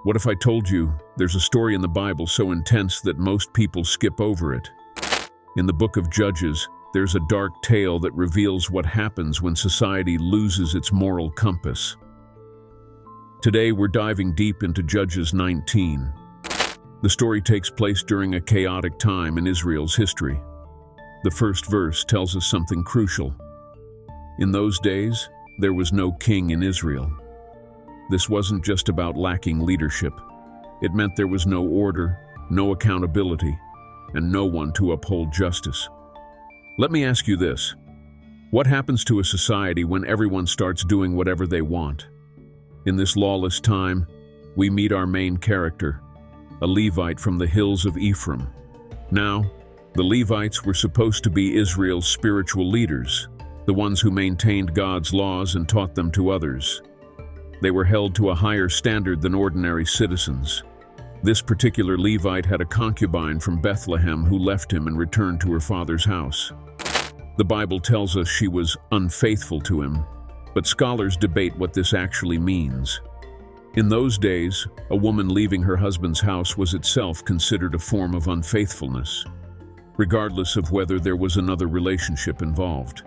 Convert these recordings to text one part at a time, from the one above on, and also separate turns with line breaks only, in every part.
What if I told you there's a story in the Bible so intense that most people skip over it? In the book of Judges, there's a dark tale that reveals what happens when society loses its moral compass. Today we're diving deep into Judges 19. The story takes place during a chaotic time in Israel's history. The first verse tells us something crucial. In those days, there was no king in Israel. This wasn't just about lacking leadership. It meant there was no order, no accountability, and no one to uphold justice. Let me ask you this. What happens to a society when everyone starts doing whatever they want? In this lawless time, we meet our main character, a Levite from the hills of Ephraim. Now, the Levites were supposed to be Israel's spiritual leaders, the ones who maintained God's laws and taught them to others. They were held to a higher standard than ordinary citizens. This particular Levite had a concubine from Bethlehem who left him and returned to her father's house. The Bible tells us she was unfaithful to him, but scholars debate what this actually means. In those days, a woman leaving her husband's house was itself considered a form of unfaithfulness, regardless of whether there was another relationship involved.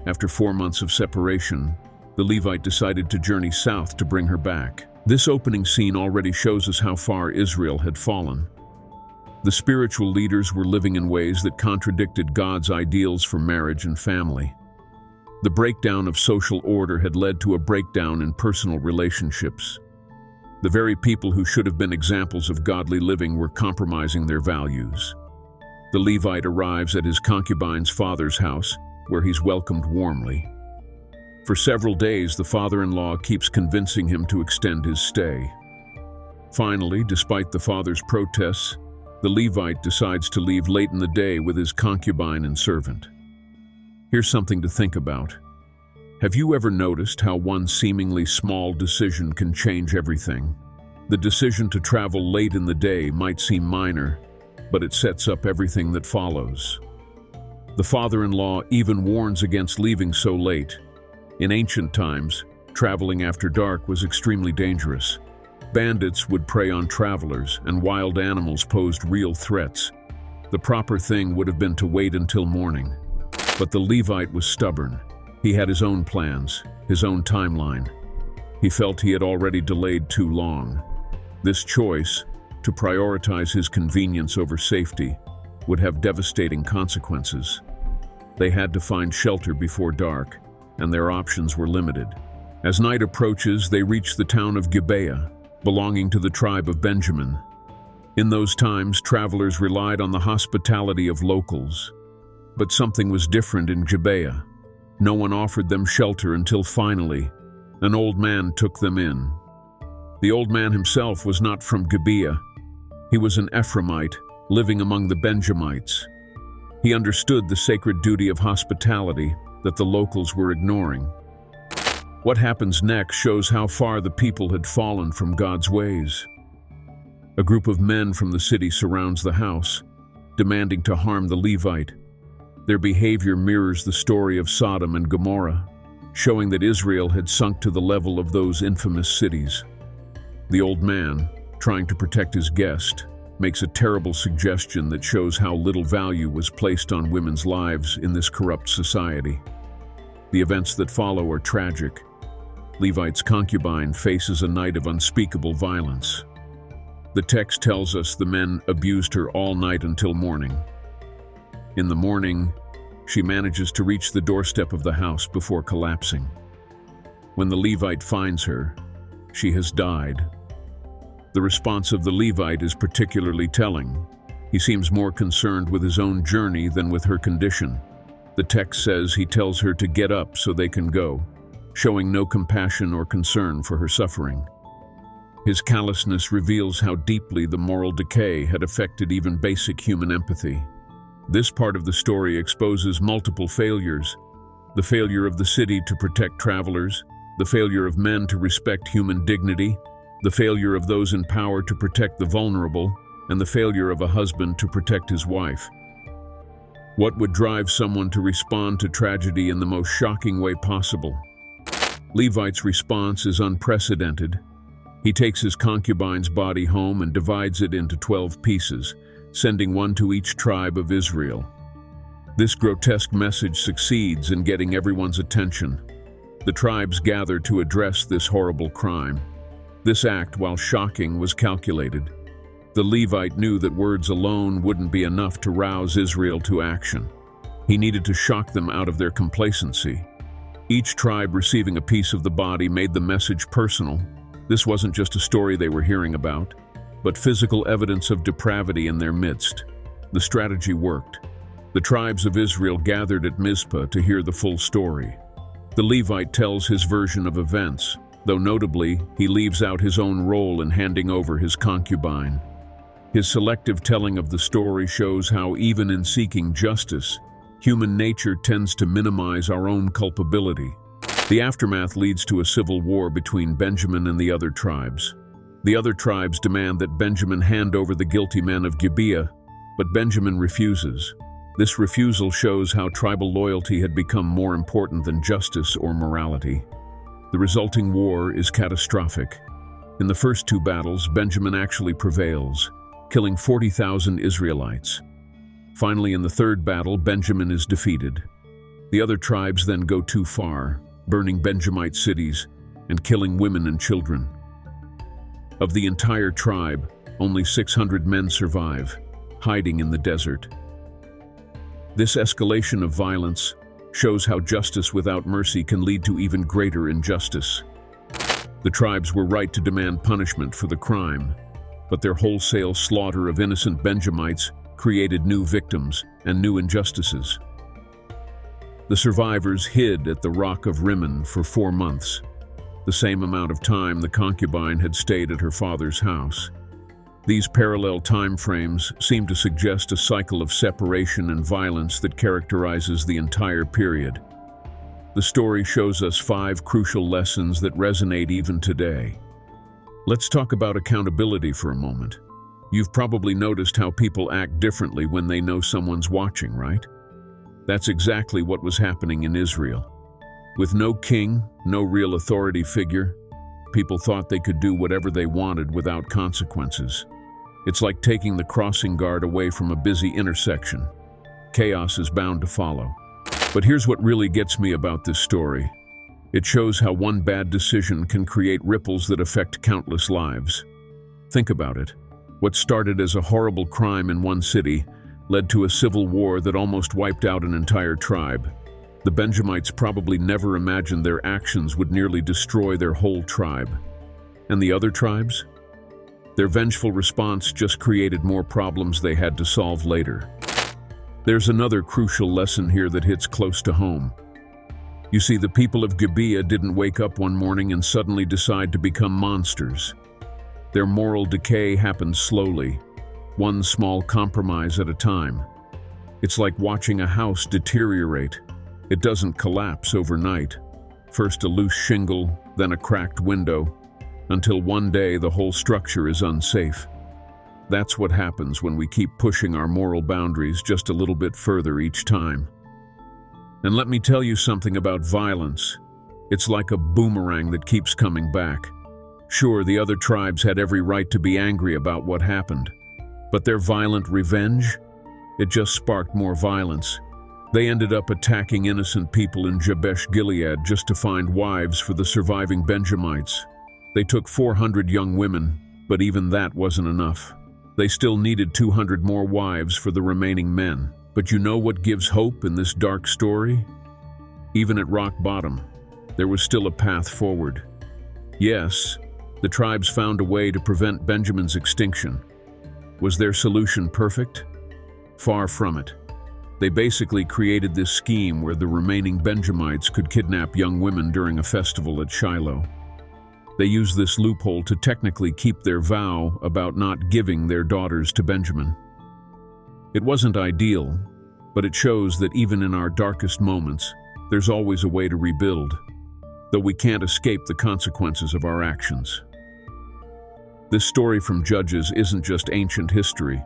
After 4 months of separation, the Levite decided to journey south to bring her back. This opening scene already shows us how far Israel had fallen. The spiritual leaders were living in ways that contradicted God's ideals for marriage and family. The breakdown of social order had led to a breakdown in personal relationships. The very people who should have been examples of godly living were compromising their values. The Levite arrives at his concubine's father's house, where he's welcomed warmly. For several days, the father-in-law keeps convincing him to extend his stay. Finally, despite the father's protests, the Levite decides to leave late in the day with his concubine and servant. Here's something to think about. Have you ever noticed how one seemingly small decision can change everything? The decision to travel late in the day might seem minor, but it sets up everything that follows. The father-in-law even warns against leaving so late. In ancient times, traveling after dark was extremely dangerous. Bandits would prey on travelers, and wild animals posed real threats. The proper thing would have been to wait until morning. But the Levite was stubborn. He had his own plans, his own timeline. He felt he had already delayed too long. This choice, to prioritize his convenience over safety, would have devastating consequences. They had to find shelter before dark, and their options were limited. As night approaches, they reach the town of Gibeah, belonging to the tribe of Benjamin. In those times, travelers relied on the hospitality of locals. But something was different in Gibeah. No one offered them shelter until finally, an old man took them in. The old man himself was not from Gibeah. He was an Ephraimite, living among the Benjamites. He understood the sacred duty of hospitality that the locals were ignoring. What happens next shows how far the people had fallen from God's ways. A group of men from the city surrounds the house, demanding to harm the Levite. Their behavior mirrors the story of Sodom and Gomorrah, showing that Israel had sunk to the level of those infamous cities. The old man, trying to protect his guest, makes a terrible suggestion that shows how little value was placed on women's lives in this corrupt society. The events that follow are tragic. Levite's concubine faces a night of unspeakable violence. The text tells us the men abused her all night until morning. In the morning, she manages to reach the doorstep of the house before collapsing. When the Levite finds her, she has died. The response of the Levite is particularly telling. He seems more concerned with his own journey than with her condition. The text says he tells her to get up so they can go, showing no compassion or concern for her suffering. His callousness reveals how deeply the moral decay had affected even basic human empathy. This part of the story exposes multiple failures: the failure of the city to protect travelers, the failure of men to respect human dignity, the failure of those in power to protect the vulnerable, and the failure of a husband to protect his wife. What would drive someone to respond to tragedy in the most shocking way possible? Levite's response is unprecedented. He takes his concubine's body home and divides it into 12 pieces, sending one to each tribe of Israel. This grotesque message succeeds in getting everyone's attention. The tribes gather to address this horrible crime. This act, while shocking, was calculated. The Levite knew that words alone wouldn't be enough to rouse Israel to action. He needed to shock them out of their complacency. Each tribe receiving a piece of the body made the message personal. This wasn't just a story they were hearing about, but physical evidence of depravity in their midst. The strategy worked. The tribes of Israel gathered at Mizpah to hear the full story. The Levite tells his version of events, though notably, he leaves out his own role in handing over his concubine. His selective telling of the story shows how, even in seeking justice, human nature tends to minimize our own culpability. The aftermath leads to a civil war between Benjamin and the other tribes. The other tribes demand that Benjamin hand over the guilty men of Gibeah, but Benjamin refuses. This refusal shows how tribal loyalty had become more important than justice or morality. The resulting war is catastrophic. In the first two battles, Benjamin actually prevails, killing 40,000 Israelites. Finally, in the third battle, Benjamin is defeated. The other tribes then go too far, burning Benjamite cities and killing women and children. Of the entire tribe, only 600 men survive, hiding in the desert. This escalation of violence shows how justice without mercy can lead to even greater injustice. The tribes were right to demand punishment for the crime, but their wholesale slaughter of innocent Benjamites created new victims and new injustices. The survivors hid at the Rock of Rimmon for 4 months, the same amount of time the concubine had stayed at her father's house. These parallel time frames seem to suggest a cycle of separation and violence that characterizes the entire period. The story shows us 5 crucial lessons that resonate even today. Let's talk about accountability for a moment. You've probably noticed how people act differently when they know someone's watching, right? That's exactly what was happening in Israel. With no king, no real authority figure, people thought they could do whatever they wanted without consequences. It's like taking the crossing guard away from a busy intersection. Chaos is bound to follow. But here's what really gets me about this story. It shows how one bad decision can create ripples that affect countless lives. Think about it. What started as a horrible crime in one city led to a civil war that almost wiped out an entire tribe. The Benjamites probably never imagined their actions would nearly destroy their whole tribe. And the other tribes? Their vengeful response just created more problems they had to solve later. There's another crucial lesson here that hits close to home. You see, the people of Gibeah didn't wake up one morning and suddenly decide to become monsters. Their moral decay happened slowly, one small compromise at a time. It's like watching a house deteriorate. It doesn't collapse overnight. First a loose shingle, then a cracked window, until one day the whole structure is unsafe. That's what happens when we keep pushing our moral boundaries just a little bit further each time. And let me tell you something about violence. It's like a boomerang that keeps coming back. Sure, the other tribes had every right to be angry about what happened, but their violent revenge? It just sparked more violence. They ended up attacking innocent people in Jabesh Gilead just to find wives for the surviving Benjamites. They took 400 young women, but even that wasn't enough. They still needed 200 more wives for the remaining men. But you know what gives hope in this dark story? Even at rock bottom, there was still a path forward. Yes, the tribes found a way to prevent Benjamin's extinction. Was their solution perfect? Far from it. They basically created this scheme where the remaining Benjamites could kidnap young women during a festival at Shiloh. They used this loophole to technically keep their vow about not giving their daughters to Benjamin. It wasn't ideal, but it shows that even in our darkest moments, there's always a way to rebuild, though we can't escape the consequences of our actions. This story from Judges isn't just ancient history.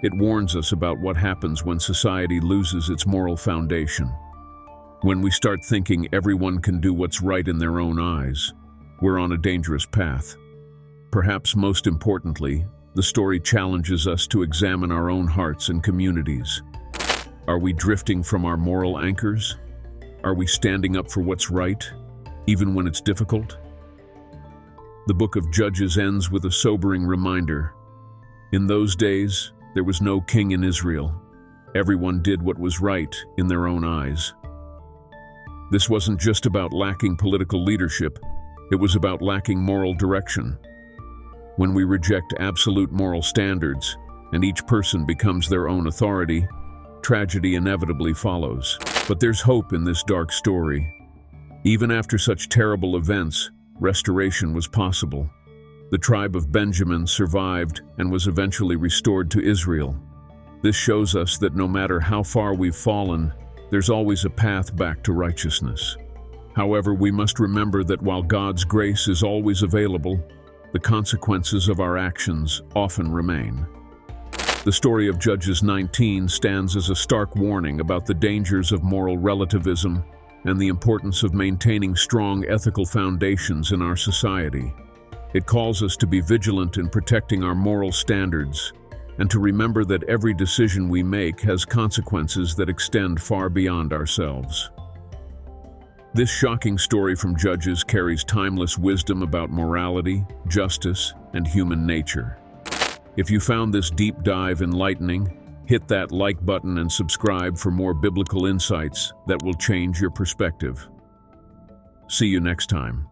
It warns us about what happens when society loses its moral foundation. When we start thinking everyone can do what's right in their own eyes, we're on a dangerous path. Perhaps most importantly, the story challenges us to examine our own hearts and communities. Are we drifting from our moral anchors? Are we standing up for what's right, even when it's difficult? The book of Judges ends with a sobering reminder. In those days, there was no king in Israel. Everyone did what was right in their own eyes. This wasn't just about lacking political leadership, it was about lacking moral direction. When we reject absolute moral standards, and each person becomes their own authority, tragedy inevitably follows. But there's hope in this dark story. Even after such terrible events, restoration was possible. The tribe of Benjamin survived and was eventually restored to Israel. This shows us that no matter how far we've fallen, there's always a path back to righteousness. However, we must remember that while God's grace is always available, the consequences of our actions often remain. The story of Judges 19 stands as a stark warning about the dangers of moral relativism and the importance of maintaining strong ethical foundations in our society. It calls us to be vigilant in protecting our moral standards and to remember that every decision we make has consequences that extend far beyond ourselves. This shocking story from Judges carries timeless wisdom about morality, justice, and human nature. If you found this deep dive enlightening, hit that like button and subscribe for more biblical insights that will change your perspective. See you next time.